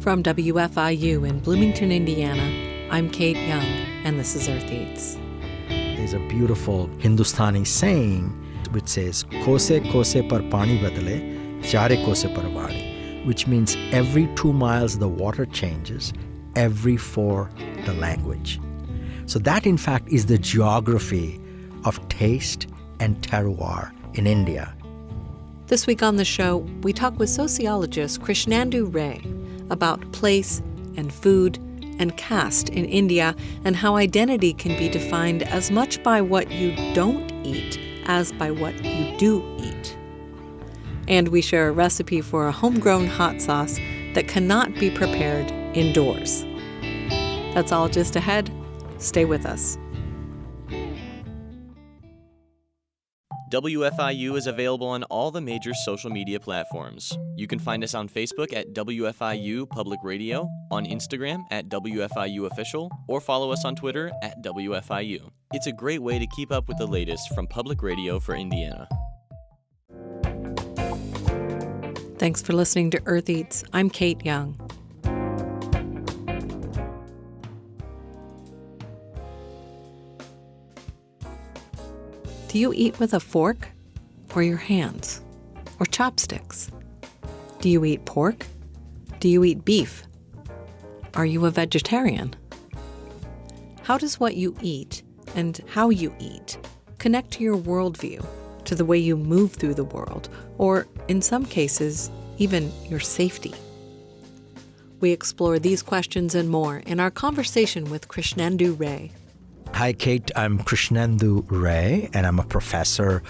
From WFIU in Bloomington, Indiana, I'm Kate Young, and this is Earth Eats. There's a beautiful Hindustani saying which says, Kose kose par pani badle, chare kose par vani, which means every 2 miles the water changes, every 4 the language. So that, in fact, is the geography of taste and terroir in India. This week on the show, we talk with sociologist Krishnendu Ray about place and food and caste in India and how identity can be defined as much by what you don't eat as by what you do eat. And we share a recipe for a homegrown hot sauce that cannot be prepared indoors. That's all just ahead. Stay with us. WFIU is available on all the major social media platforms. You can find us on Facebook at WFIU Public Radio, on Instagram at WFIU Official, or follow us on Twitter at WFIU. It's a great way to keep up with the latest from Public Radio for Indiana. Thanks for listening to Earth Eats. I'm Kate Young. Do you eat with a fork or your hands or chopsticks? Do you eat pork? Do you eat beef? Are you a vegetarian? How does what you eat and how you eat connect to your worldview, to the way you move through the world, or in some cases, even your safety? We explore these questions and more in our conversation with Krishnendu Ray. Hi, Kate. I'm Krishnendu Ray, and I'm a professor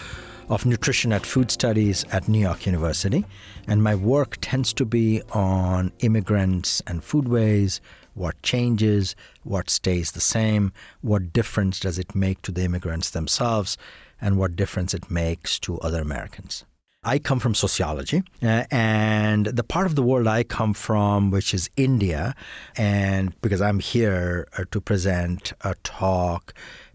of nutrition at food studies at New York University. And my work tends to be on immigrants and foodways, what changes, what stays the same, what difference does it make to the immigrants themselves, and what difference it makes to other Americans. I come from sociology, and the part of the world I come from, which is India, and because I'm here to present a talk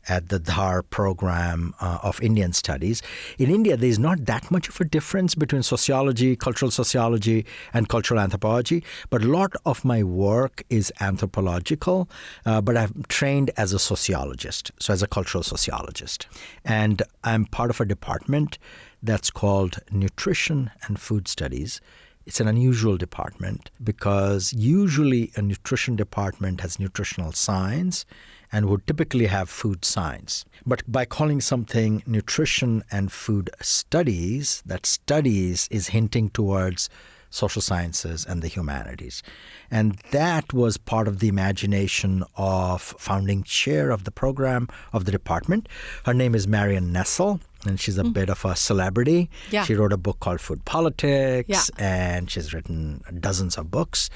at the DHAR program of Indian Studies. In India, there's not that much of a difference between sociology, cultural sociology, and cultural anthropology, but a lot of my work is anthropological, but I'm trained as a sociologist, so as a cultural sociologist. And I'm part of a department that's called Nutrition and Food Studies. It's an unusual department because usually a nutrition department has nutritional science and would typically have food science. But by calling something nutrition and food studies, that studies is hinting towards social sciences and the humanities. And that was part of the imagination of founding chair of the program of the department. Her name is Marion Nessel, and she's a bit of a celebrity. Yeah. She wrote a book called Food Politics, Yeah. and she's written dozens of books.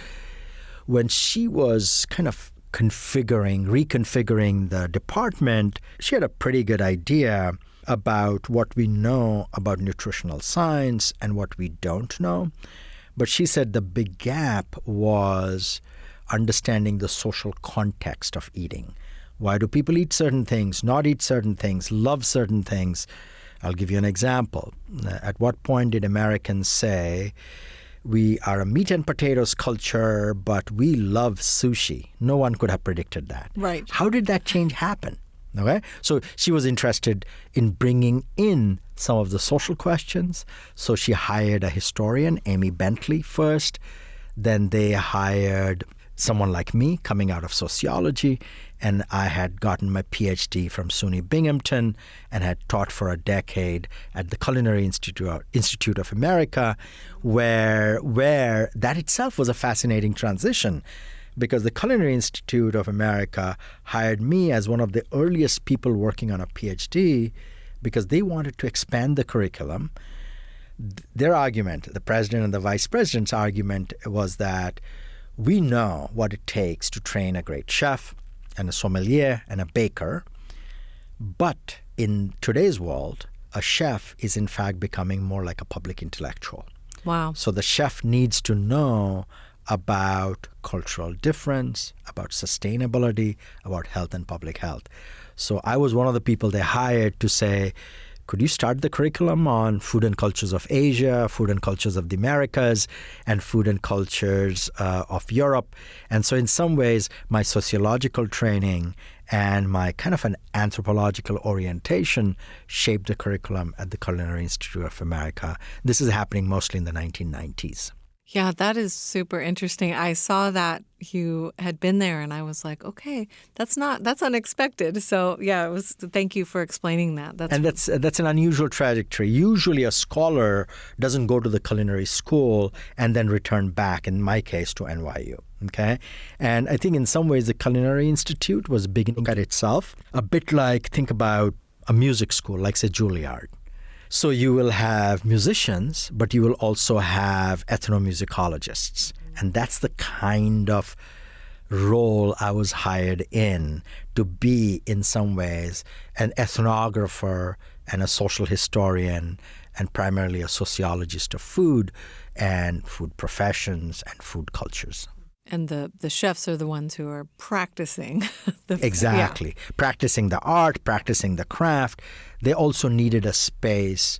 When she was kind of reconfiguring the department, she had a pretty good idea about what we know about nutritional science and what we don't know. But she said the big gap was understanding the social context of eating. Why do people eat certain things, not eat certain things, love certain things? I'll give you an example. At what point did Americans say, we are a meat and potatoes culture, but we love sushi? No one could have predicted that. Right. How did that change happen? Okay, so she was interested in bringing in some of the social questions. So she hired a historian, Amy Bentley, first. Then they hired someone like me coming out of sociology. And I had gotten my PhD from SUNY Binghamton and had taught for a decade at the Culinary Institute of America, where that itself was a fascinating transition. Because the Culinary Institute of America hired me as one of the earliest people working on a PhD because they wanted to expand the curriculum. Their argument, the president and the vice president's argument, was that we know what it takes to train a great chef and a sommelier and a baker, but in today's world, a chef is in fact becoming more like a public intellectual. Wow. So the chef needs to know about cultural difference, about sustainability, about health and public health. So I was one of the people they hired to say, could you start the curriculum on food and cultures of Asia, food and cultures of the Americas, and food and cultures of Europe? And so in some ways, my sociological training and my kind of an anthropological orientation shaped the curriculum at the Culinary Institute of America. This is happening mostly in the 1990s. Yeah, that is super interesting. I saw that you had been there and I was like, okay, that's unexpected. So yeah, thank you for explaining that. That's an unusual trajectory. Usually a scholar doesn't go to the culinary school and then return back, in my case, to NYU. Okay. And I think in some ways the Culinary Institute was beginning at itself, a bit like, think about a music school, like say Juilliard. So you will have musicians, but you will also have ethnomusicologists. And that's the kind of role I was hired in, to be, in some ways, an ethnographer and a social historian and primarily a sociologist of food and food professions and food cultures. And the chefs are the ones who are practicing. Exactly. Yeah. Practicing the art, practicing the craft. They also needed a space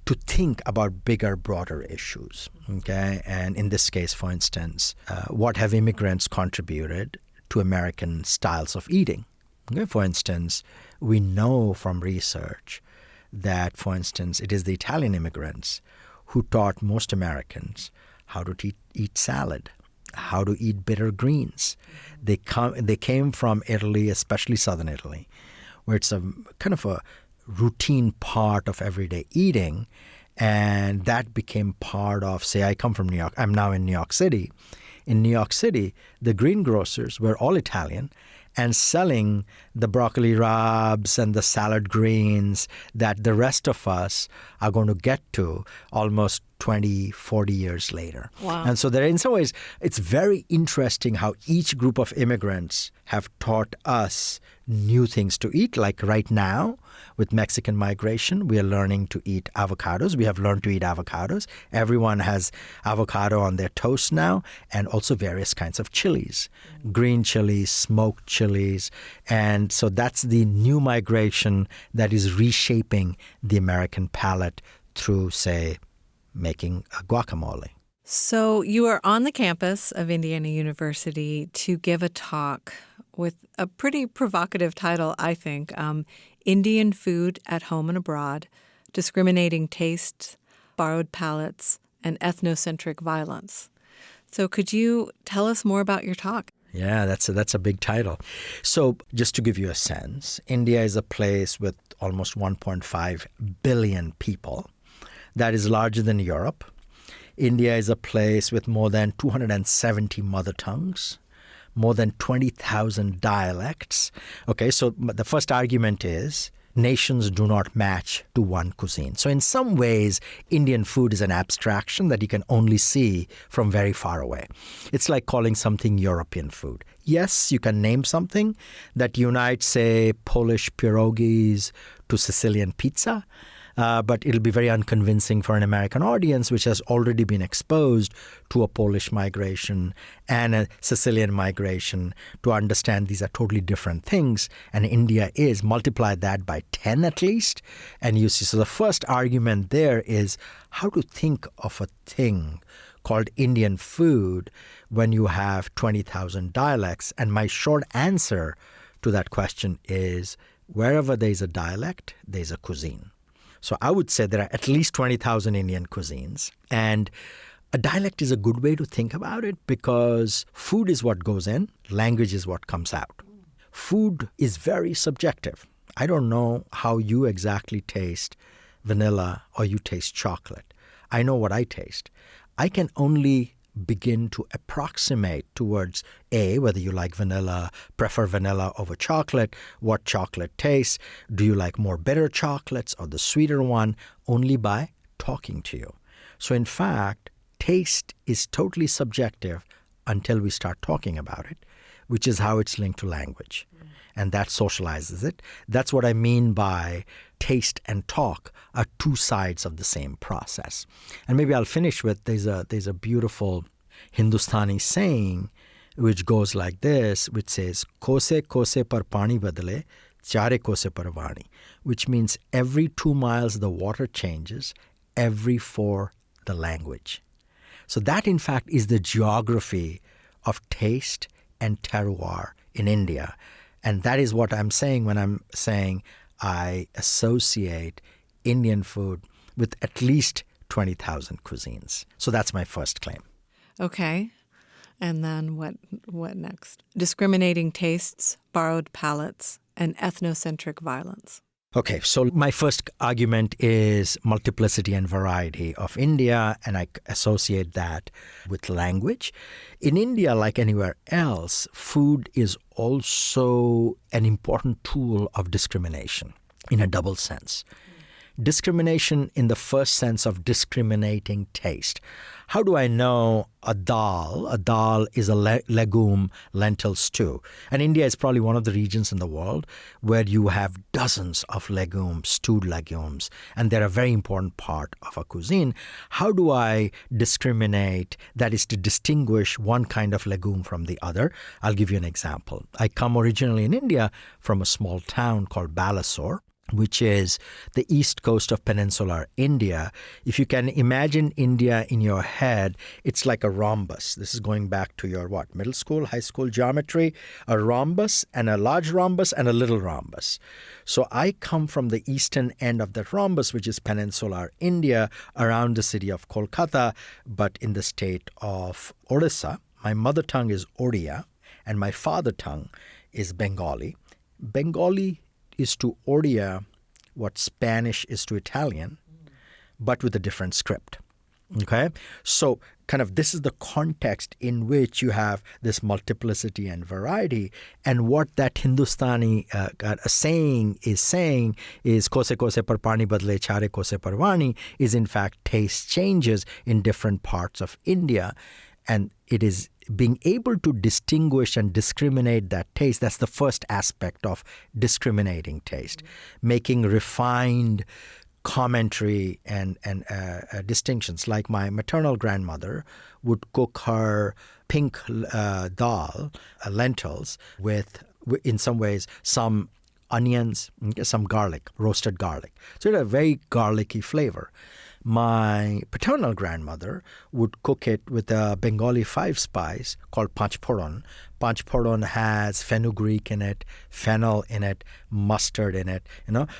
to think about bigger, broader issues. Okay, and in this case, for instance, what have immigrants contributed to American styles of eating? Okay, for instance, we know from research that, for instance, it is the Italian immigrants who taught most Americans how to eat salad, how to eat bitter greens. They came from Italy, especially southern Italy, where it's a kind of a routine part of everyday eating, and that became part of, say, I come from New York. I'm now in New York City. In New York City, the greengrocers were all Italian and selling the broccoli rabe and the salad greens that the rest of us are going to get to almost 20, 40 years later. Wow. And so in some ways, it's very interesting how each group of immigrants have taught us new things to eat. Like right now, with Mexican migration, we are learning to eat avocados. We have learned to eat avocados. Everyone has avocado on their toast now, and also various kinds of chilies, green chilies, smoked chilies. And so that's the new migration that is reshaping the American palate through, say, making a guacamole. So you are on the campus of Indiana University to give a talk with a pretty provocative title, I think, Indian Food at Home and Abroad, Discriminating Tastes, Borrowed Palates, and Ethnocentric Violence. So could you tell us more about your talk? Yeah, that's a big title. So just to give you a sense, India is a place with almost 1.5 billion people. That is larger than Europe. India is a place with more than 270 mother tongues, more than 20,000 dialects. Okay, so the first argument is nations do not match to one cuisine. So in some ways, Indian food is an abstraction that you can only see from very far away. It's like calling something European food. Yes, you can name something that unites, say, Polish pierogies to Sicilian pizza, but it'll be very unconvincing for an American audience, which has already been exposed to a Polish migration and a Sicilian migration, to understand these are totally different things. And India is, multiply that by 10 at least, and you see. So the first argument there is how to think of a thing called Indian food when you have 20,000 dialects. And my short answer to that question is, wherever there's a dialect, there's a cuisine. So I would say there are at least 20,000 Indian cuisines. And a dialect is a good way to think about it, because food is what goes in, language is what comes out. Food is very subjective. I don't know how you exactly taste vanilla or you taste chocolate. I know what I taste. I can only begin to approximate towards whether you like vanilla, prefer vanilla over chocolate, what chocolate tastes, do you like more bitter chocolates or the sweeter one, only by talking to you. So in fact, taste is totally subjective until we start talking about it, which is how it's linked to language. And that socializes it. That's what I mean by taste and talk are two sides of the same process. And maybe I'll finish with, there's a beautiful Hindustani saying which goes like this, which says, Kose kose par pani badle, chare par vani, which means every 2 miles the water changes, every 4 the language. So that, in fact, is the geography of taste and terroir in India. And that is what I'm saying when I'm saying I associate Indian food with at least 20,000 cuisines. So that's my first claim. Okay. And then what next? Discriminating tastes, borrowed palates, and ethnocentric violence. Okay, so my first argument is multiplicity and variety of India, and I associate that with language. In India, like anywhere else, food is also an important tool of discrimination in a double sense. Discrimination in the first sense of discriminating taste. How do I know a dal? A dal is a legume lentil stew. And India is probably one of the regions in the world where you have dozens of legumes, stewed legumes, and they're a very important part of a cuisine. How do I discriminate, that is to distinguish one kind of legume from the other? I'll give you an example. I come originally in India from a small town called Balasore, which is the east coast of peninsular India. If you can imagine India in your head, it's like a rhombus. This is going back to your middle school, high school geometry, a rhombus and a large rhombus and a little rhombus. So I come from the eastern end of that rhombus, which is peninsular India, around the city of Kolkata, but in the state of Odisha. My mother tongue is Odia, and my father tongue is Bengali. Bengali is to Odia what Spanish is to Italian, but with a different script. Okay? So kind of this is the context in which you have this multiplicity and variety. And what that Hindustani saying is Kosa par pani badle, chare par vani, is in fact taste changes in different parts of India. And it is being able to distinguish and discriminate that taste. That's the first aspect of discriminating taste, making refined commentary and distinctions. Like my maternal grandmother would cook her pink dal, lentils, with, in some ways, some onions, some garlic, roasted garlic. So it had a very garlicky flavor. My paternal grandmother would cook it with a Bengali 5-spice called panchphoron. Panchphoron has fenugreek in it, fennel in it, mustard in it,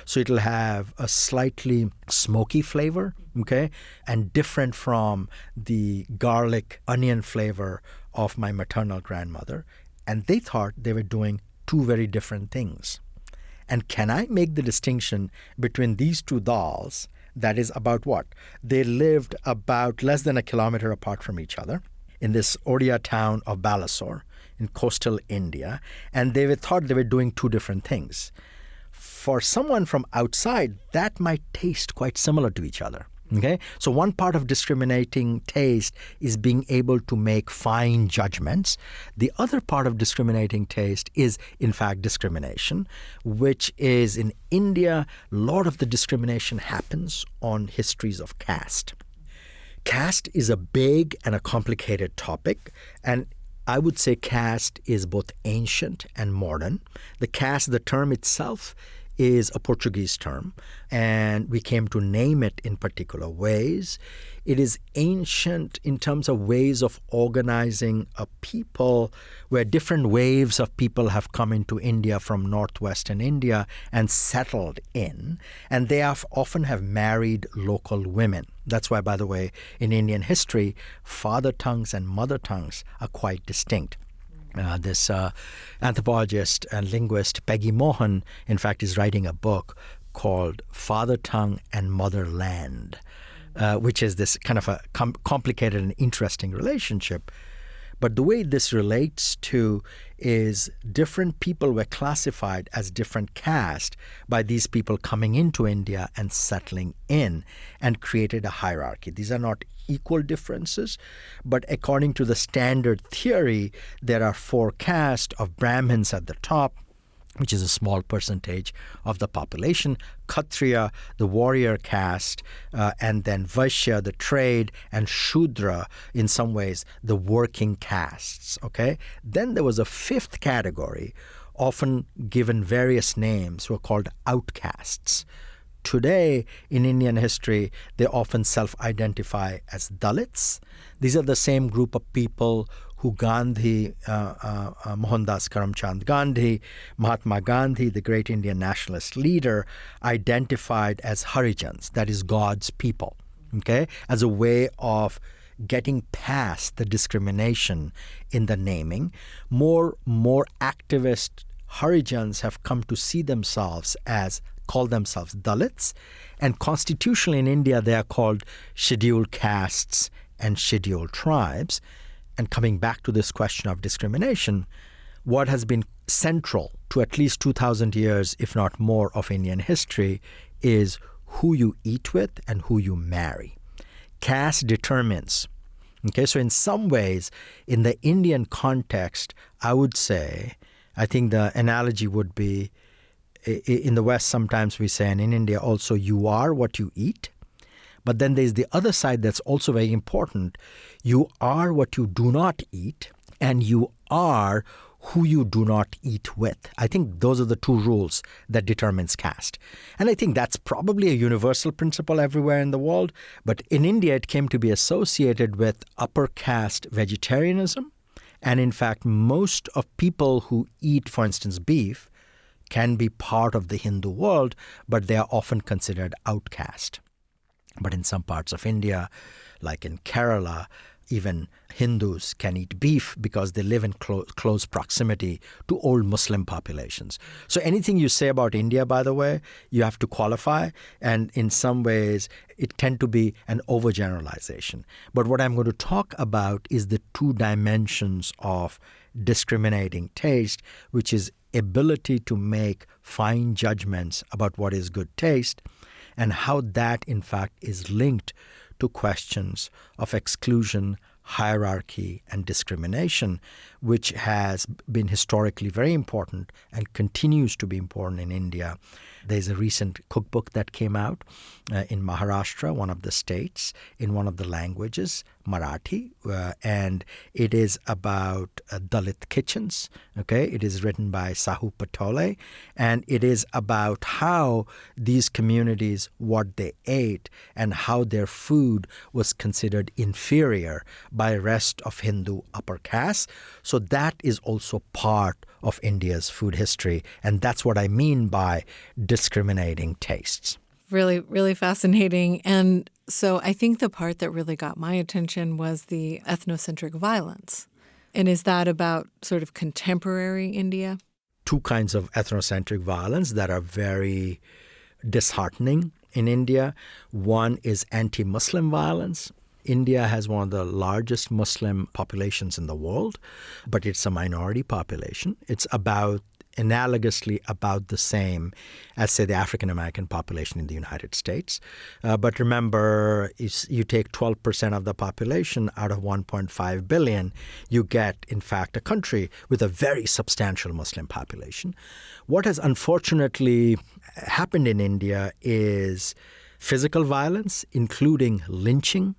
So it'll have a slightly smoky flavor, okay, and different from the garlic onion flavor of my maternal grandmother. And they thought they were doing two very different things. And can I make the distinction between these two dals? That is about what? They lived about less than a kilometer apart from each other in this Odia town of Balasore in coastal India, and they thought they were doing two different things. For someone from outside, that might taste quite similar to each other. Okay, so one part of discriminating taste is being able to make fine judgments. The other part of discriminating taste is, in fact, discrimination, which is in India, a lot of the discrimination happens on histories of caste. Caste is a big and a complicated topic, and I would say caste is both ancient and modern. The caste, the term itself, is a Portuguese term, and we came to name it in particular ways. It is ancient in terms of ways of organizing a people, where different waves of people have come into India from northwestern India and settled in, and they often have married local women. That's why, by the way, in Indian history, father tongues and mother tongues are quite distinct. This anthropologist and linguist Peggy Mohan, in fact, is writing a book called Father Tongue and Motherland, which is this kind of a complicated and interesting relationship. But the way this relates to is different people were classified as different caste by these people coming into India and settling in, and created a hierarchy. These are not equal differences, but according to the standard theory, there are 4 castes of Brahmins at the top, which is a small percentage of the population, Kshatriya, the warrior caste, and then Vaishya, the trade, and Shudra, in some ways, the working castes, okay? Then there was a 5th category often given various names, who are called outcasts. Today, in Indian history, they often self-identify as Dalits. These are the same group of people who Gandhi, Mohandas Karamchand Gandhi, Mahatma Gandhi, the great Indian nationalist leader, identified as Harijans, that is God's people, okay, as a way of getting past the discrimination in the naming. More activist Harijans have come to see themselves as, call themselves Dalits, and constitutionally in India they are called scheduled castes and scheduled tribes. And coming back to this question of discrimination, what has been central to at least 2,000 years, if not more, of Indian history is who you eat with and who you marry. Caste determines. Okay, so in some ways, in the Indian context, I would say, I think the analogy would be, in the West sometimes we say, and in India also, you are what you eat. But then there's the other side that's also very important. You are what you do not eat, and you are who you do not eat with. I think those are the two rules that determines caste. And I think that's probably a universal principle everywhere in the world. But in India, it came to be associated with upper caste vegetarianism. And in fact, most of people who eat, for instance, beef, can be part of the Hindu world, but they are often considered outcast. But in some parts of India, like in Kerala, even Hindus can eat beef because they live in close proximity to old Muslim populations. So anything you say about India, by the way, you have to qualify. And in some ways, it tend to be an overgeneralization. But what I'm going to talk about is the two dimensions of discriminating taste, which is ability to make fine judgments about what is good taste, and how that, in fact, is linked to questions of exclusion, hierarchy, and discrimination, which has been historically very important and continues to be important in India. There's a recent cookbook that came out in Maharashtra, one of the states, in one of the languages, Marathi, and it is about Dalit kitchens. Okay, it is written by Sahu Patole, and it is about how these communities, what they ate, and how their food was considered inferior by rest of Hindu upper caste. So that is also part of India's food history, and that's what I mean by discriminating tastes. Really, really fascinating. And so I think the part that really got my attention was the ethnocentric violence. And is that about sort of contemporary India? Two kinds of ethnocentric violence that are very disheartening in India. One is anti-Muslim violence. India has one of the largest Muslim populations in the world, but it's a minority population. It's analogously about the same as, say, the African-American population in the United States. But remember, if you take 12% of the population out of 1.5 billion, you get, in fact, a country with a very substantial Muslim population. What has unfortunately happened in India is physical violence, including lynching,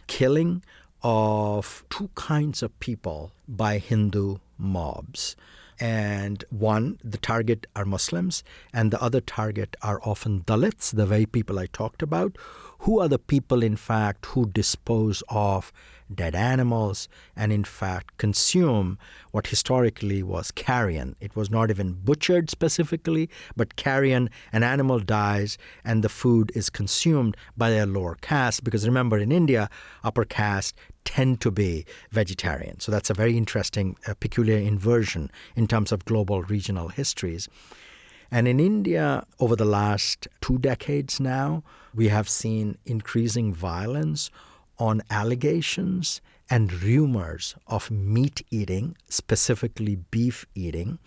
killing of two kinds of people by Hindu mobs. And one, the target are Muslims, and the other target are often Dalits, the very people I talked about, who are the people, in fact, who dispose of dead animals and, in fact, consume what historically was carrion. It was not even butchered specifically, but carrion, an animal dies and the food is consumed by a lower caste. Because remember, in India, upper caste tend to be vegetarian. So that's a very interesting, peculiar inversion in terms of global regional histories. And in India, over the last 2 decades now, we have seen increasing violence on allegations and rumors of meat eating, specifically beef eating,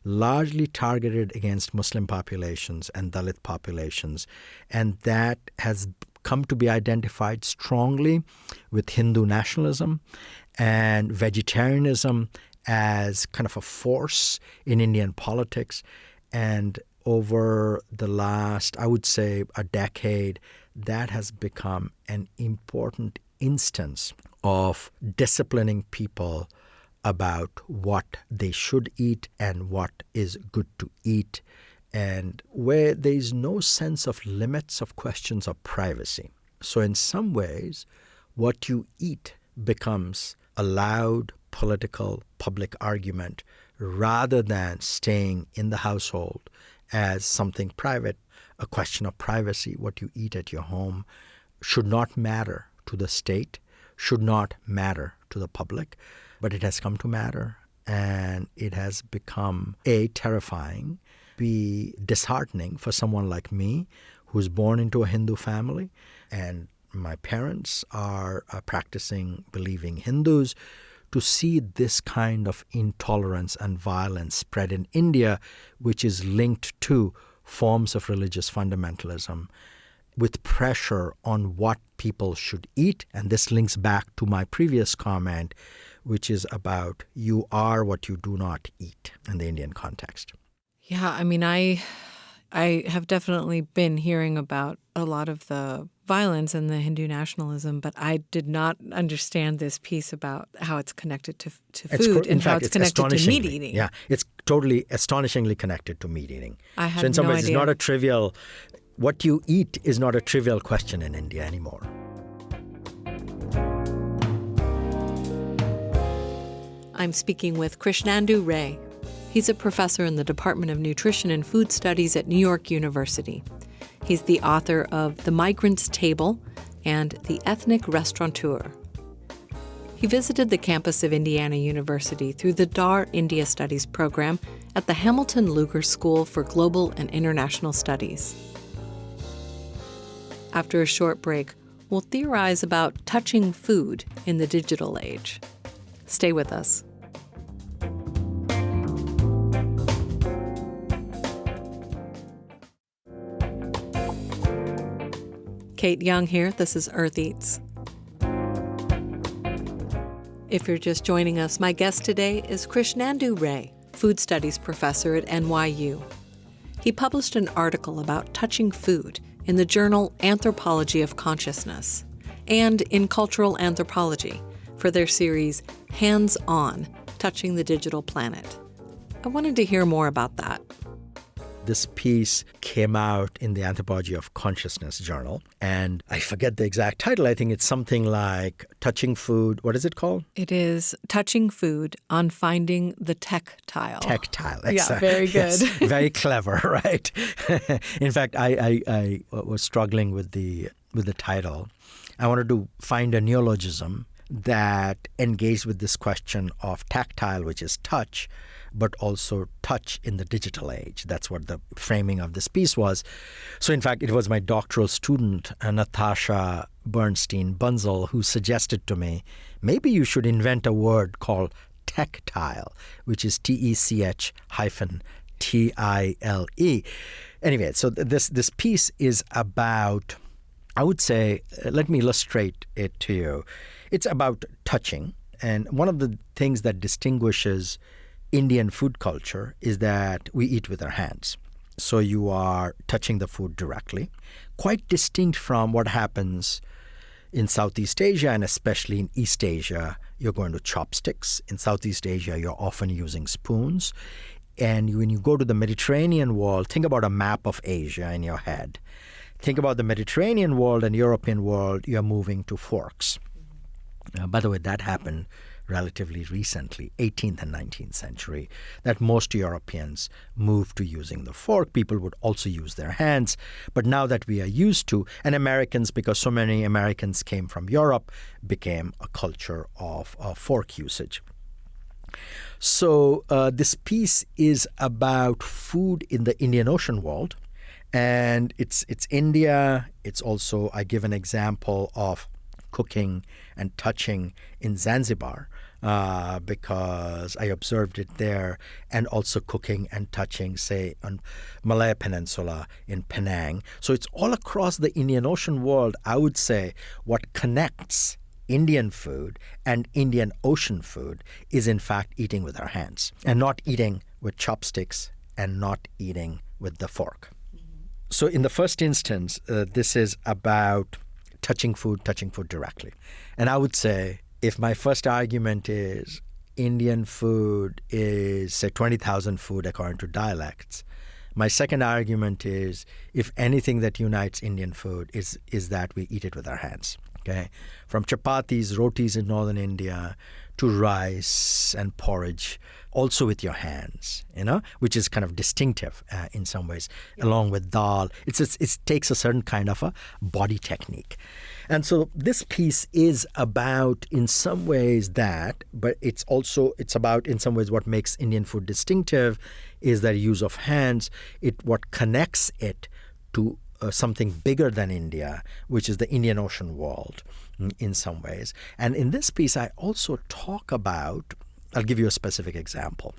largely targeted against Muslim populations and Dalit populations. And that has come to be identified strongly with Hindu nationalism and vegetarianism as kind of a force in Indian politics. And over the last, I would say, a decade, that has become an important instance of disciplining people about what they should eat and what is good to eat, and where there is no sense of limits of questions of privacy. So in some ways, what you eat becomes a loud political public argument rather than staying in the household as something private, a question of privacy. What you eat at your home should not matter to the state, should not matter to the public, but it has come to matter, and it has become A, terrifying, B, disheartening for someone like me who's born into a Hindu family, and my parents are practicing, believing Hindus, to see this kind of intolerance and violence spread in India, which is linked to forms of religious fundamentalism, with pressure on what people should eat. And this links back to my previous comment, which is about you are what you do not eat in the Indian context. Yeah, I mean, I have definitely been hearing about a lot of the violence and the Hindu nationalism, but I did not understand this piece about how it's connected to food and how it's connected to meat eating. Yeah, it's totally astonishingly connected to meat eating. I had so in some no ways, idea. It's not a trivial, what you eat is not a trivial question in India anymore. I'm speaking with Krishnendu Ray. He's a professor in the Department of Nutrition and Food Studies at New York University. He's the author of The Migrant's Table and The Ethnic Restaurateur. He visited the campus of Indiana University through the DAR India Studies program at the Hamilton Lugar School for Global and International Studies. After a short break, we'll theorize about touching food in the digital age. Stay with us. Kate Young here. This is Earth Eats. If you're just joining us, my guest today is Krishnendu Ray, food studies professor at NYU. He published an article about touching food in the journal Anthropology of Consciousness and in Cultural Anthropology for their series Hands On, Touching the Digital Planet. I wanted to hear more about that. This piece came out in the Anthropology of Consciousness journal, and I forget the exact title. I think it's something like Touching Food. What is it called? It is Touching Food on Finding the Tactile. Tactile, Yeah, exactly. very good. Yes, very clever, right? In fact, I was struggling with the title. I wanted to find a neologism that engaged with this question of tactile, which is touch, but also touch in the digital age. That's what the framing of this piece was. So in fact, it was my doctoral student, Natasha Bernstein-Bunzel, who suggested to me, maybe you should invent a word called tactile, which is TECH-TILE. Anyway, so this piece is about, I would say, let me illustrate it to you. It's about touching. And one of the things that distinguishes Indian food culture is that we eat with our hands. So you are touching the food directly, quite distinct from what happens in Southeast Asia and especially in East Asia. You're going to chopsticks. In Southeast Asia, you're often using spoons. And when you go to the Mediterranean world, think about a map of Asia in your head. Think about the Mediterranean world and European world, you're moving to forks. By the way, that happened relatively recently, 18th and 19th century, that most Europeans moved to using the fork. People would also use their hands. But now that we are used to, and Americans, because so many Americans came from Europe, became a culture of fork usage. So this piece is about food in the Indian Ocean world. And it's India. It's also, I give an example of cooking and touching in Zanzibar because I observed it there, and also cooking and touching, say, on Malaya Peninsula in Penang. So it's all across the Indian Ocean world. I would say what connects Indian food and Indian Ocean food is in fact eating with our hands and not eating with chopsticks and not eating with the fork. So in the first instance, this is about touching food directly. And I would say if my first argument is Indian food is, say, 20,000 food according to dialects. My second argument is, if anything that unites Indian food is that we eat it with our hands. Okay, from chapatis, rotis in northern India, to rice and porridge, also with your hands, which is kind of distinctive in some ways, along with dal. It takes a certain kind of a body technique. And so this piece is about, in some ways, that, but it's about, in some ways, what makes Indian food distinctive is the use of hands. What connects it to something bigger than India, which is the Indian Ocean world in some ways. And in this piece, I also talk about, I'll give you a specific example.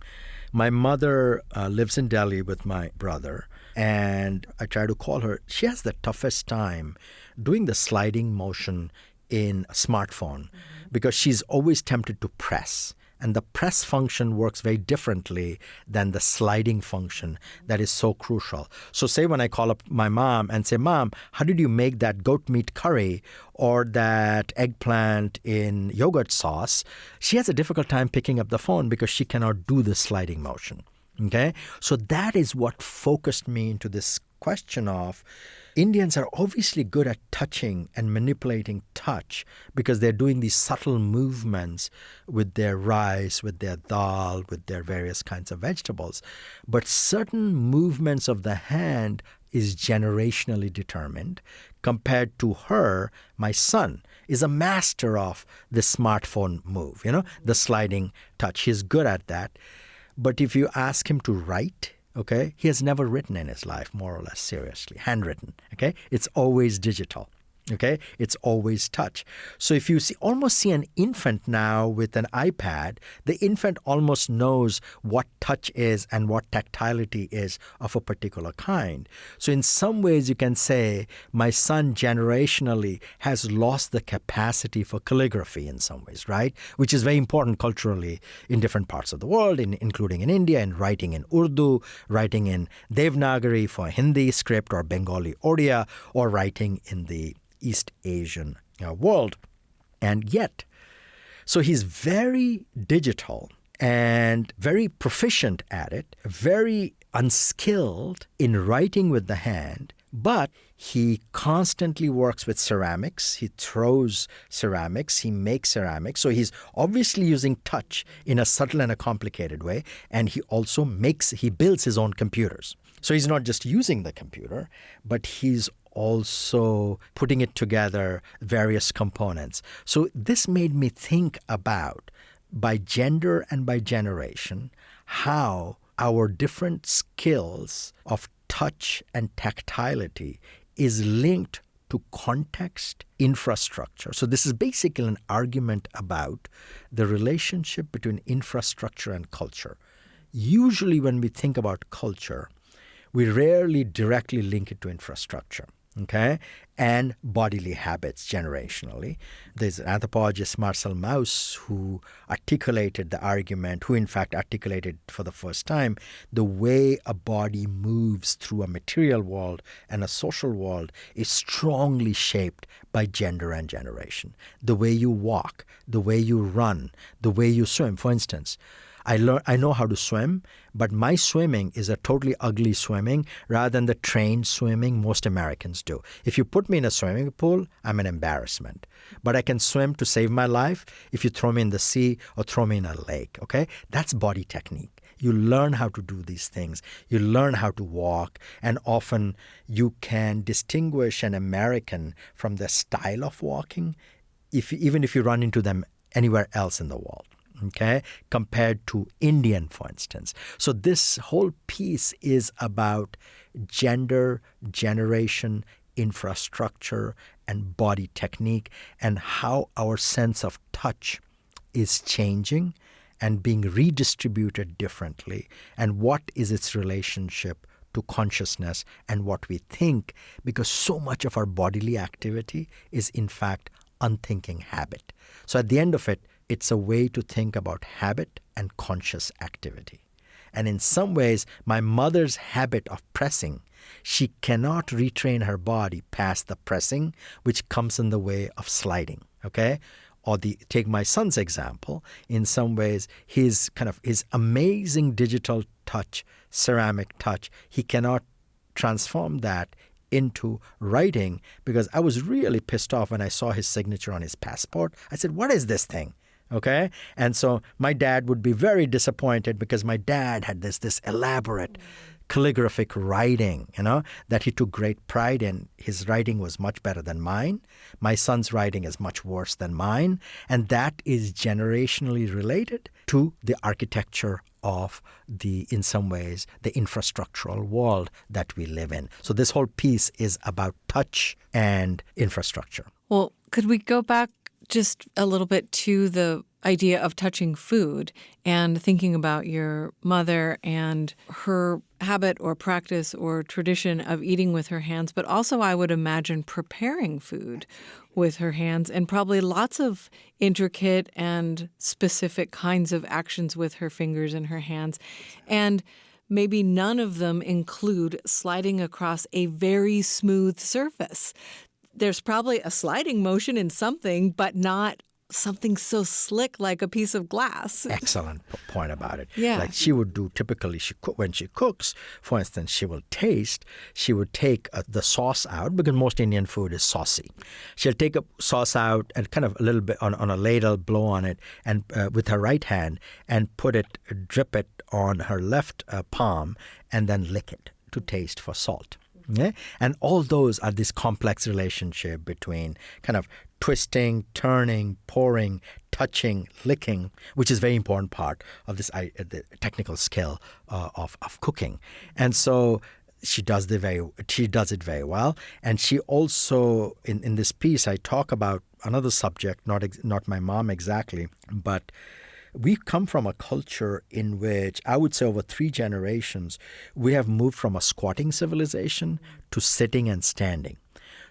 My mother lives in Delhi with my brother, and I try to call her. She has the toughest time doing the sliding motion in a smartphone because she's always tempted to press. And the press function works very differently than the sliding function that is so crucial. So say when I call up my mom and say, Mom, how did you make that goat meat curry or that eggplant in yogurt sauce? She has a difficult time picking up the phone because she cannot do the sliding motion. Okay? So that is what focused me into this question of Indians are obviously good at touching and manipulating touch because they're doing these subtle movements with their rice, with their dal, with their various kinds of vegetables. But certain movements of the hand is generationally determined. Compared to her, my son is a master of the smartphone move, the sliding touch. He's good at that. But if you ask him to write, okay, he has never written in his life, more or less seriously, handwritten, okay? It's always digital, okay? It's always touch. So if you almost see an infant now with an iPad, the infant almost knows what touch is and what tactility is of a particular kind. So in some ways you can say my son generationally has lost the capacity for calligraphy in some ways, right? Which is very important culturally in different parts of the world, including in India, and writing in Urdu, writing in Devanagari for Hindi script or Bengali Odia, or writing in the East Asian world. And yet, so he's very digital and very proficient at it, very unskilled in writing with the hand, but he constantly works with ceramics. He throws ceramics, he makes ceramics. So he's obviously using touch in a subtle and a complicated way. And he also builds his own computers. So he's not just using the computer, but he's also putting it together, various components. So this made me think about, by gender and by generation, how our different skills of touch and tactility is linked to context, infrastructure. So this is basically an argument about the relationship between infrastructure and culture. Usually when we think about culture, we rarely directly link it to infrastructure. Okay, and bodily habits generationally. There's an anthropologist, Marcel Mauss, who articulated the argument, who in fact articulated for the first time the way a body moves through a material world and a social world is strongly shaped by gender and generation. The way you walk, the way you run, the way you swim. For instance, I know how to swim, but my swimming is a totally ugly swimming rather than the trained swimming most Americans do. If you put me in a swimming pool, I'm an embarrassment. But I can swim to save my life if you throw me in the sea or throw me in a lake, okay? That's body technique. You learn how to do these things. You learn how to walk, and often you can distinguish an American from their style of walking, even if you run into them anywhere else in the world. Okay, compared to Indian, for instance. So this whole piece is about gender, generation, infrastructure, and body technique, and how our sense of touch is changing and being redistributed differently, and what is its relationship to consciousness and what we think, because so much of our bodily activity is in fact unthinking habit. So at the end of it, it's a way to think about habit and conscious activity. And in some ways, my mother's habit of pressing, she cannot retrain her body past the pressing, which comes in the way of sliding, okay? take my son's example, in some ways, his amazing digital touch, ceramic touch, he cannot transform that into writing, because I was really pissed off when I saw his signature on his passport. I said, what is this thing? Okay? And so my dad would be very disappointed, because my dad had this elaborate calligraphic writing, that he took great pride in. His writing was much better than mine. My son's writing is much worse than mine. And that is generationally related to the architecture of in some ways, the infrastructural world that we live in. So this whole piece is about touch and infrastructure. Well, could we go back just a little bit to the idea of touching food and thinking about your mother and her habit or practice or tradition of eating with her hands, but also I would imagine preparing food with her hands, and probably lots of intricate and specific kinds of actions with her fingers and her hands. And maybe none of them include sliding across a very smooth surface. There's probably a sliding motion in something, but not something so slick like a piece of glass. Excellent point about it. Yeah. Like she would do typically, when she cooks, for instance, she would take the sauce out, because most Indian food is saucy. She'll take a sauce out and kind of a little bit on a ladle, blow on it, and with her right hand, and drip it on her left palm, and then lick it to taste for salt. Yeah? And all those are this complex relationship between kind of twisting, turning, pouring, touching, licking, which is a very important part of this the technical skill of cooking. And so she does it very well. And she also, in this piece, I talk about another subject, not my mom exactly, but we come from a culture in which I would say over 3 generations, we have moved from a squatting civilization to sitting and standing.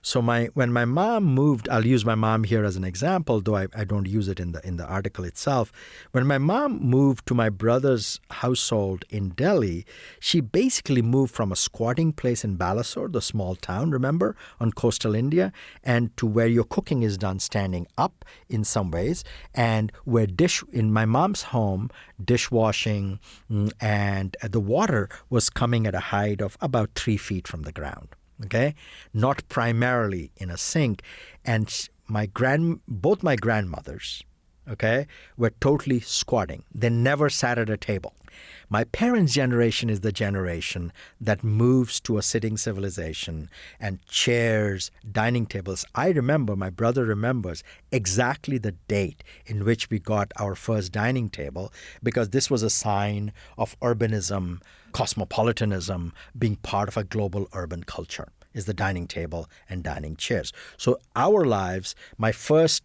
So when my mom moved, I'll use my mom here as an example, though I don't use it in the article itself. When my mom moved to my brother's household in Delhi, she basically moved from a squatting place in Balasore, the small town, remember, on coastal India, and to where your cooking is done standing up in some ways, and where in my mom's home, dishwashing and the water was coming at a height of about 3 feet from the ground. Okay, not primarily in a sink, and both my grandmothers, okay, were totally squatting. They never sat at a table. My parents' generation is the generation that moves to a sitting civilization and chairs, dining tables. I remember, my brother remembers exactly the date in which we got our first dining table, because this was a sign of urbanism, cosmopolitanism, being part of a global urban culture, is the dining table and dining chairs. So our lives, my first,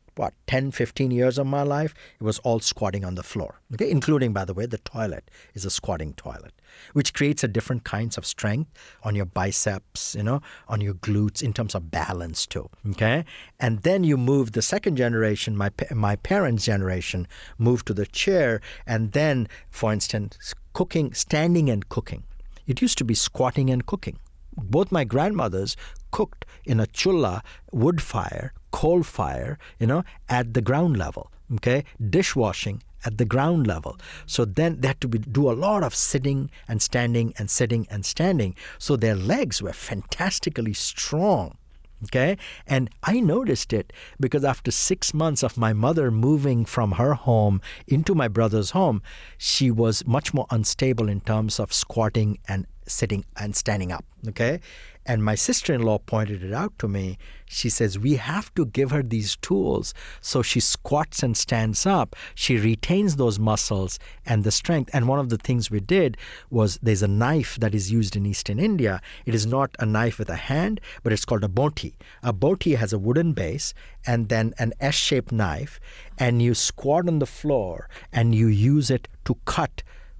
10, 15 years of my life, it was all squatting on the floor, okay? Including, by the way, the toilet is a squatting toilet, which creates a different kinds of strength on your biceps, on your glutes in terms of balance too, okay? And then you move the second generation, my parents' generation, moved to the chair, and then, for instance, cooking, standing and cooking. It used to be squatting and cooking. Both my grandmothers cooked in a chulla, wood fire, coal fire, at the ground level, okay? Dishwashing at the ground level. So then they had to do a lot of sitting and standing and sitting and standing. So their legs were fantastically strong. Okay. And I noticed it because after 6 months of my mother moving from her home into my brother's home, she was much more unstable in terms of squatting and sitting and standing up. Okay. And my sister-in-law pointed it out to me. She says, we have to give her these tools so she squats and stands up. She retains those muscles and the strength. And one of the things we did was there's a knife that is used in Eastern India. It is not a knife with a hand, but it's called a boti. A boti has a wooden base and then an S-shaped knife. And you squat on the floor and you use it to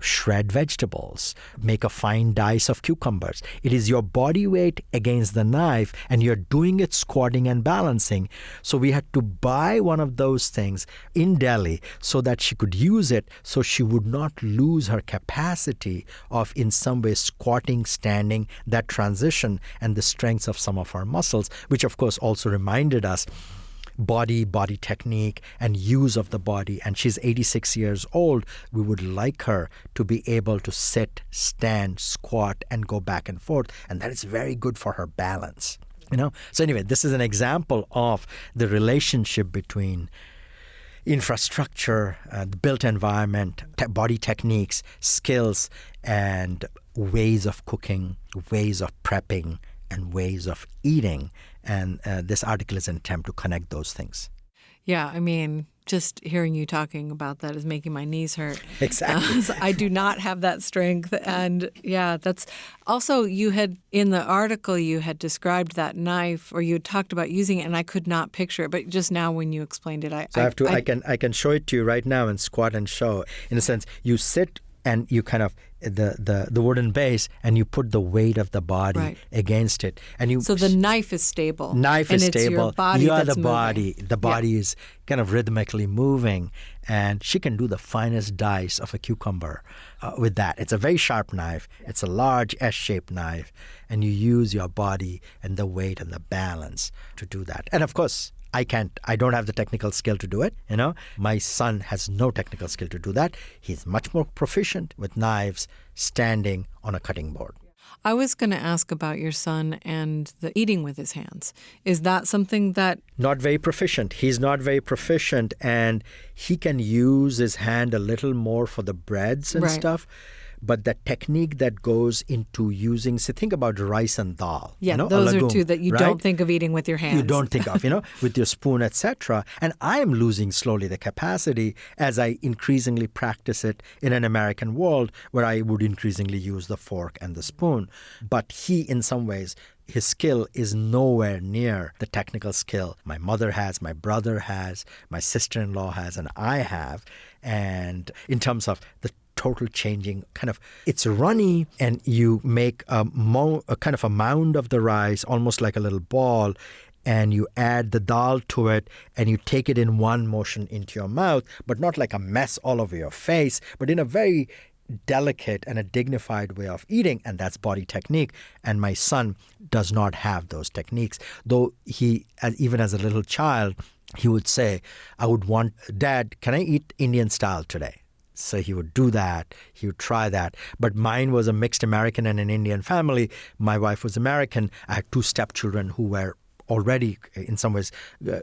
shred vegetables, make a fine dice of cucumbers. It is your body weight against the knife, and you're doing it squatting and balancing. So we had to buy one of those things in Delhi so that she could use it, so she would not lose her capacity of, in some way, squatting, standing, that transition, and the strengths of some of our muscles, which of course also reminded us body technique, and use of the body. And she's 86 years old. We would like her to be able to sit, stand, squat, and go back and forth. And that is very good for her balance. So anyway, this is an example of the relationship between infrastructure, the built environment, body techniques, skills, and ways of cooking, ways of prepping, and ways of eating. And this article is an attempt to connect those things. Yeah, I mean, just hearing you talking about that is making my knees hurt. Exactly. I do not have that strength. And yeah, that's also, you had, in the article, you had described that knife, or you had talked about using it, and I could not picture it. But just now when you explained it, I can show it to you right now and squat and show. In a sense, you sit and you kind of the wooden base, and you put the weight of the body against it, and so the knife is stable. Knife is stable. Your body you are that's the body. Moving. The body is kind of rhythmically moving, and she can do the finest dice of a cucumber with that. It's a very sharp knife. It's a large S-shaped knife, and you use your body and the weight and the balance to do that. And of course, I don't have the technical skill to do it. My son has no technical skill to do that. He's much more proficient with knives standing on a cutting board. I was going to ask about your son and the eating with his hands. Is that something that... Not very proficient. He's not very proficient, and he can use his hand a little more for the breads and stuff. But the technique that goes into using, think about rice and dal. Yeah, those are two that you don't think of eating with your hands. You don't think of, with your spoon, etc. And I am losing slowly the capacity as I increasingly practice it in an American world where I would increasingly use the fork and the spoon. But he, in some ways, his skill is nowhere near the technical skill my mother has, my brother has, my sister-in-law has, and I have. And in terms of the total changing it's runny, and you make a kind of a mound of the rice, almost like a little ball, and you add the dal to it, and you take it in one motion into your mouth, but not like a mess all over your face, but in a very delicate and a dignified way of eating, and that's body technique. And my son does not have those techniques, though he, even as a little child, he would say, I would want, Dad, can I eat Indian style today? So he would do that. He would try that. But mine was a mixed American and an Indian family. My wife was American. I had two stepchildren who were already, in some ways,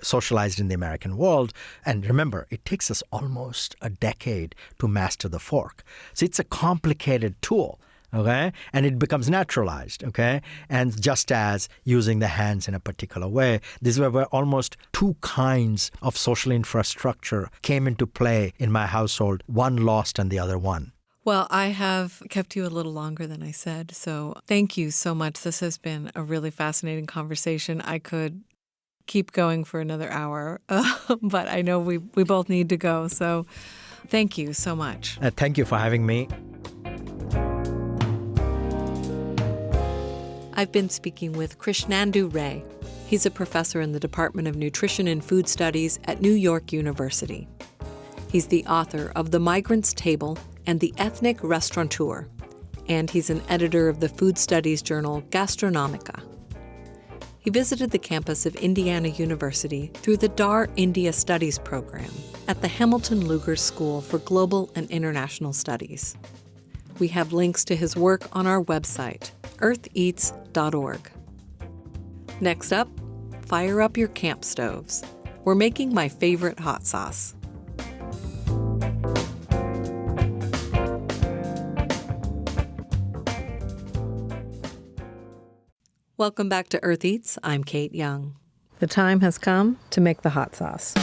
socialized in the American world. And remember, it takes us almost a decade to master the fork. So it's a complicated tool. Okay, and it becomes naturalized. Okay, and just as using the hands in a particular way, these were almost two kinds of social infrastructure came into play in my household. One lost and the other won. Well, I have kept you a little longer than I said, so thank you so much. This has been a really fascinating conversation. I could keep going for another hour, but I know we both need to go. So thank you so much. Thank you for having me. I've been speaking with Krishnendu Ray. He's a professor in the Department of Nutrition and Food Studies at New York University. He's the author of The Migrant's Table and The Ethnic Restaurateur, and he's an editor of the food studies journal Gastronomica. He visited the campus of Indiana University through the DAR India Studies program at the Hamilton Luger School for Global and International Studies. We have links to his work on our website, eartheats.org. Next up, fire up your camp stoves. We're making my favorite hot sauce. Welcome back to Earth Eats. I'm Kate Young. The time has come to make the hot sauce.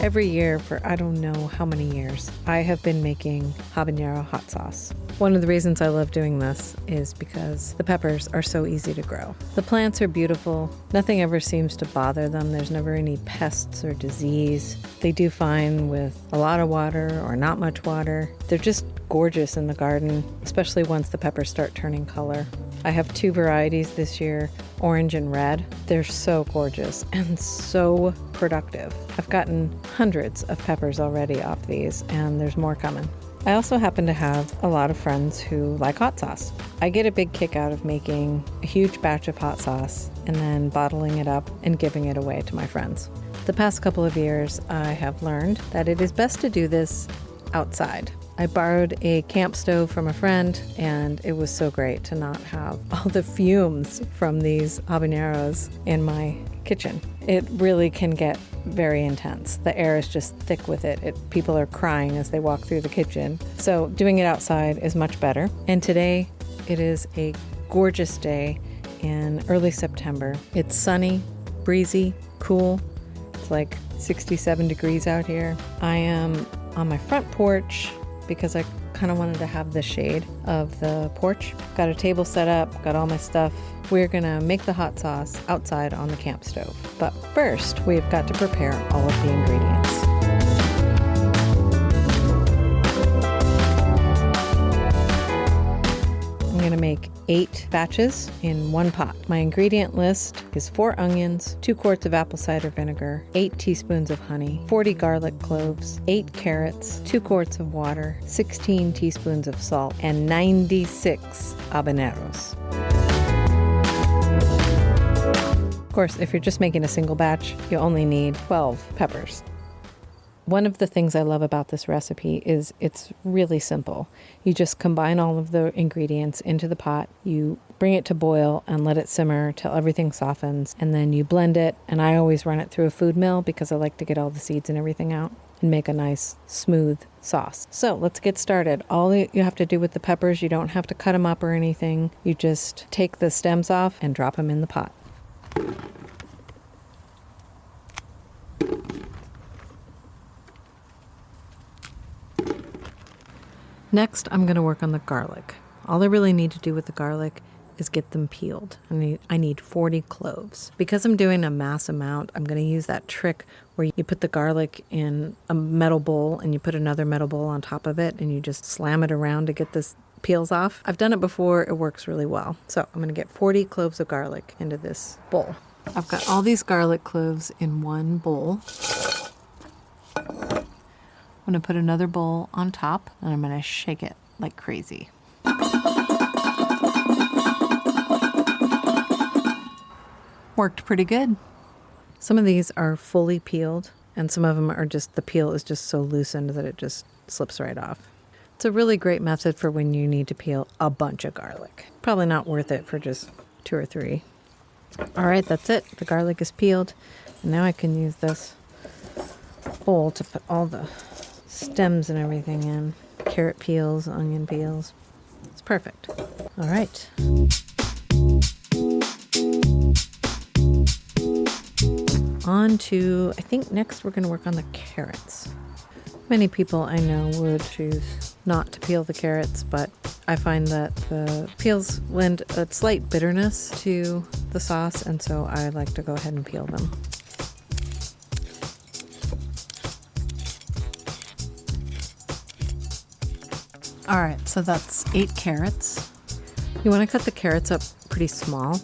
Every year for I don't know how many years, I have been making habanero hot sauce. One of the reasons I love doing this is because the peppers are so easy to grow. The plants are beautiful. Nothing ever seems to bother them. There's never any pests or disease. They do fine with a lot of water or not much water. They're just gorgeous in the garden, especially once the peppers start turning color. I have two varieties this year, orange and red. They're so gorgeous and so productive. I've gotten hundreds of peppers already off these, and there's more coming. I also happen to have a lot of friends who like hot sauce. I get a big kick out of making a huge batch of hot sauce and then bottling it up and giving it away to my friends. The past couple of years, I have learned that it is best to do this outside. I borrowed a camp stove from a friend, and it was so great to not have all the fumes from these habaneros in my kitchen. It really can get very intense. The air is just thick with it. People are crying as they walk through the kitchen. So doing it outside is much better. And today it is a gorgeous day in early September. It's sunny, breezy, cool. It's like 67 degrees out here. I am on my front porch because I kind of wanted to have the shade of the porch. Got a table set up, got all my stuff. We're gonna make the hot sauce outside on the camp stove. But first, we've got to prepare all of the ingredients. I'm gonna make 8 batches in one pot. My ingredient list is 4 onions, 2 quarts of apple cider vinegar, 8 teaspoons of honey, 40 garlic cloves, 8 carrots, 2 quarts of water, 16 teaspoons of salt, and 96 habaneros. Of course, if you're just making a single batch, you only need 12 peppers. One of the things I love about this recipe is it's really simple. You just combine all of the ingredients into the pot, you bring it to boil and let it simmer till everything softens, and then you blend it, and I always run it through a food mill because I like to get all the seeds and everything out and make a nice smooth sauce. So let's get started. All you have to do with the peppers, you don't have to cut them up or anything. You just take the stems off and drop them in the pot. Next, I'm going to work on the garlic. All I really need to do with the garlic is get them peeled. I need 40 cloves. Because I'm doing a mass amount, I'm going to use that trick where you put the garlic in a metal bowl and you put another metal bowl on top of it and you just slam it around to get this peels off. I've done it before. It works really well. So I'm going to get 40 cloves of garlic into this bowl. I've got all these garlic cloves in one bowl. I'm going to put another bowl on top, and I'm going to shake it like crazy. Worked pretty good. Some of these are fully peeled, and some of them are just, the peel is just so loosened that it just slips right off. It's a really great method for when you need to peel a bunch of garlic. Probably not worth it for just 2 or 3. All right, that's it. The garlic is peeled. And now I can use this bowl to put all the stems and everything in. Carrot peels, onion peels. It's perfect. All right. On to, I think next we're going to work on the carrots. Many people I know would choose not to peel the carrots, but I find that the peels lend a slight bitterness to the sauce, and so I like to go ahead and peel them. All right, so that's 8 carrots. You want to cut the carrots up pretty small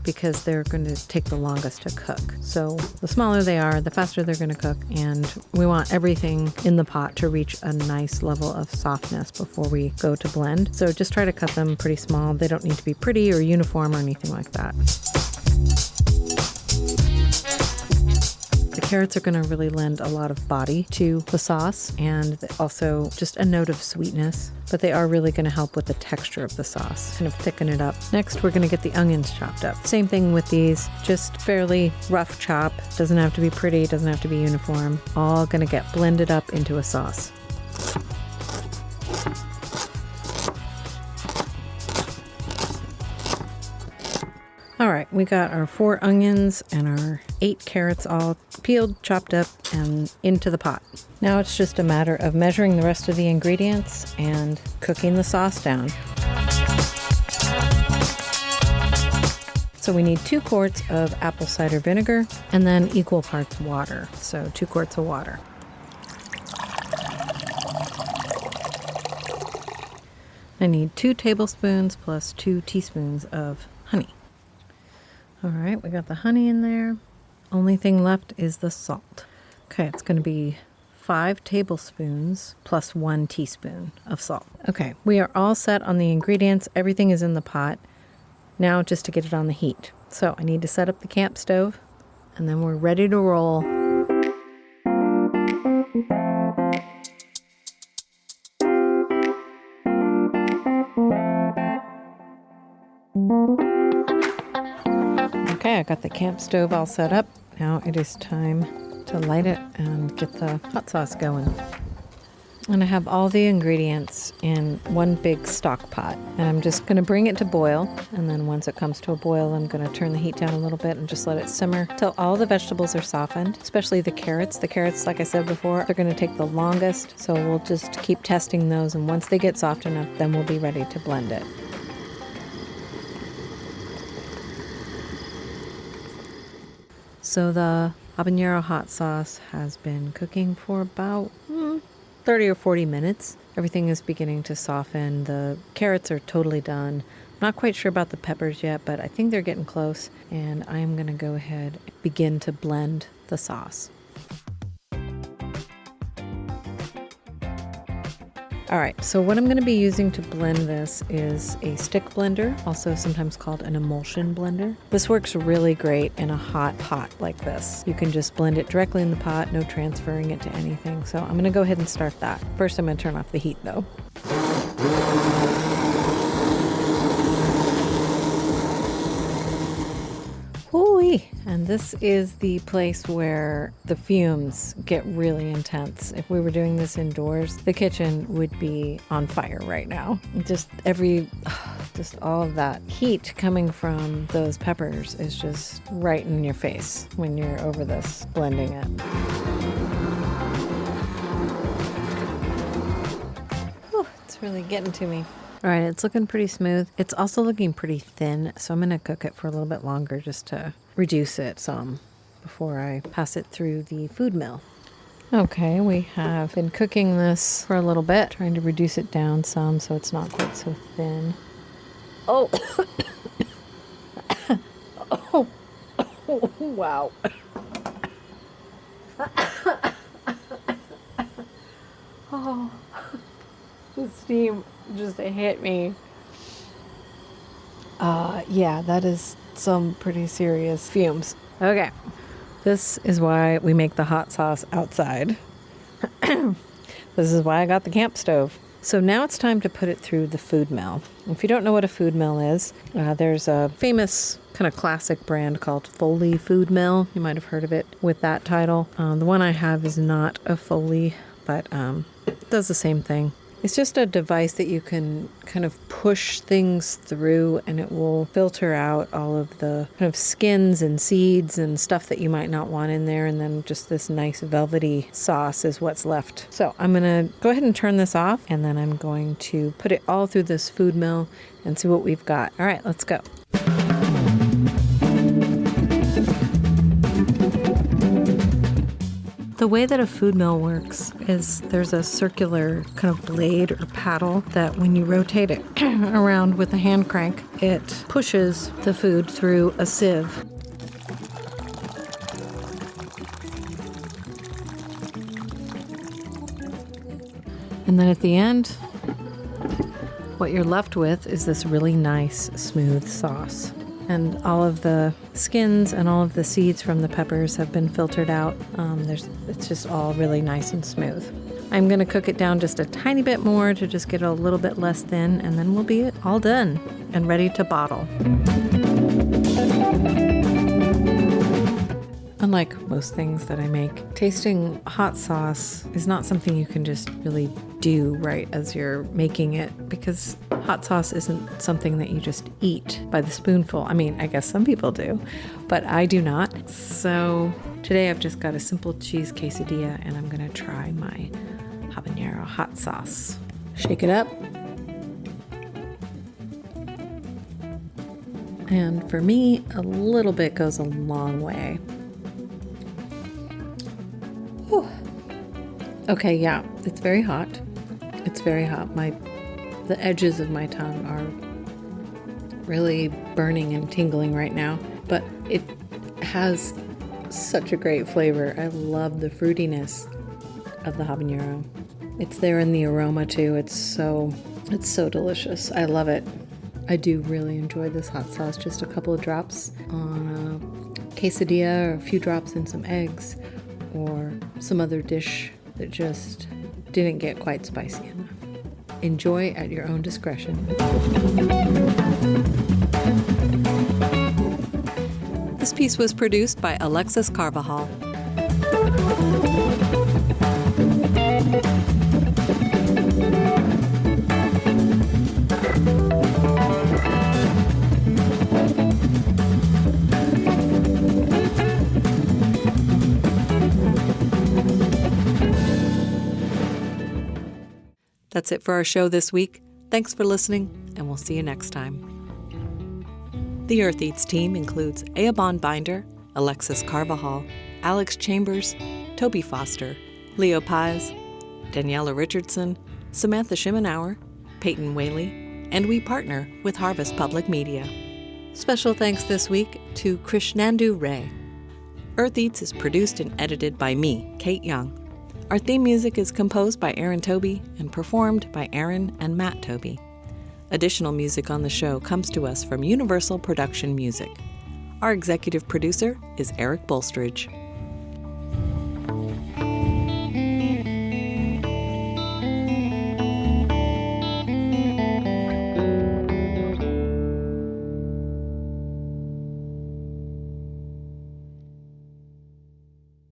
because they're going to take the longest to cook. So the smaller they are, the faster they're going to cook, and we want everything in the pot to reach a nice level of softness before we go to blend. So just try to cut them pretty small. They don't need to be pretty or uniform or anything like that. The carrots are going to really lend a lot of body to the sauce and also just a note of sweetness, but they are really going to help with the texture of the sauce, kind of thicken it up. Next, we're going to get the onions chopped up. Same thing with these, just fairly rough chop. Doesn't have to be pretty, doesn't have to be uniform. All going to get blended up into a sauce. All right, we got our 4 onions and our 8 carrots all peeled, chopped up, and into the pot. Now it's just a matter of measuring the rest of the ingredients and cooking the sauce down. So we need 2 quarts of apple cider vinegar and then equal parts water. So 2 quarts of water. I need 2 tablespoons plus 2 teaspoons of honey. All right, we got the honey in there. Only thing left is the salt. Okay, it's going to be 5 tablespoons plus 1 teaspoon of salt. Okay, we are all set on the ingredients. Everything is in the pot. Now just to get it on the heat. So I need to set up the camp stove, and then we're ready to roll. Okay, I got the camp stove all set up. Now it is time to light it and get the hot sauce going. And I have all the ingredients in one big stock pot. And I'm just going to bring it to boil. And then once it comes to a boil, I'm going to turn the heat down a little bit and just let it simmer till all the vegetables are softened, especially the carrots. The carrots, like I said before, they're going to take the longest. So we'll just keep testing those. And once they get soft enough, then we'll be ready to blend it. So the habanero hot sauce has been cooking for about 30 or 40 minutes. Everything is beginning to soften. The carrots are totally done. Not quite sure about the peppers yet, but I think they're getting close. And I'm going to go ahead and begin to blend the sauce. All right, so what I'm going to be using to blend this is a stick blender, also sometimes called an emulsion blender. This works really great in a hot pot like this. You can just blend it directly in the pot, no transferring it to anything. So I'm going to go ahead and start that. First, I'm going to turn off the heat though. Hooey! And this is the place where the fumes get really intense. If we were doing this indoors, the kitchen would be on fire right now. Just all of that heat coming from those peppers is just right in your face when you're over this, blending it. Whew, it's really getting to me. All right, it's looking pretty smooth. It's also looking pretty thin, so I'm going to cook it for a little bit longer just to reduce it some before I pass it through the food mill. Okay, we have been cooking this for a little bit, trying to reduce it down some so it's not quite so thin. Oh, wow. Oh, the steam just hit me. Yeah, that is some pretty serious fumes. Okay, this is why we make the hot sauce outside. This is why I got the camp stove. So now it's time to put it through the food mill. If you don't know what a food mill is, there's a famous kind of classic brand called Foley Food Mill. You might have heard of it with that title. The one I have is not a Foley, but it does the same thing. It's just a device that you can kind of push things through and it will filter out all of the kind of skins and seeds and stuff that you might not want in there. And then just this nice velvety sauce is what's left. So I'm going to go ahead and turn this off and then I'm going to put it all through this food mill and see what we've got. All right, let's go. The way that a food mill works is there's a circular kind of blade or paddle that when you rotate it around with a hand crank, it pushes the food through a sieve. And then at the end, what you're left with is this really nice, smooth sauce. And all of the skins and all of the seeds from the peppers have been filtered out. It's just all really nice and smooth. I'm going to cook it down just a tiny bit more to just get it a little bit less thin, and then we'll be all done and ready to bottle. Unlike most things that I make, tasting hot sauce is not something you can just really do right as you're making it, because hot sauce isn't something that you just eat by the spoonful. I mean, I guess some people do, but I do not. So today I've just got a simple cheese quesadilla and I'm going to try my habanero hot sauce. Shake it up. And for me, a little bit goes a long way. Whew. Okay, yeah, it's very hot. It's very hot. The edges of my tongue are really burning and tingling right now, but it has such a great flavor. I love the fruitiness of the habanero. It's there in the aroma too. It's so delicious. I love it. I do really enjoy this hot sauce. Just a couple of drops on a quesadilla, or a few drops in some eggs, or some other dish that just didn't get quite spicy enough. Enjoy at your own discretion. This piece was produced by Alexis Carvajal. That's it for our show this week. Thanks for listening, and we'll see you next time. The Earth Eats team includes Eobon Binder, Alexis Carvajal, Alex Chambers, Toby Foster, Leo Paz, Daniela Richardson, Samantha Schimenauer, Peyton Whaley, and we partner with Harvest Public Media. Special thanks this week to Krishnendu Ray. Earth Eats is produced and edited by me, Kate Young. Our theme music is composed by Aaron Toby and performed by Aaron and Matt Toby. Additional music on the show comes to us from Universal Production Music. Our executive producer is Eric Bolstridge.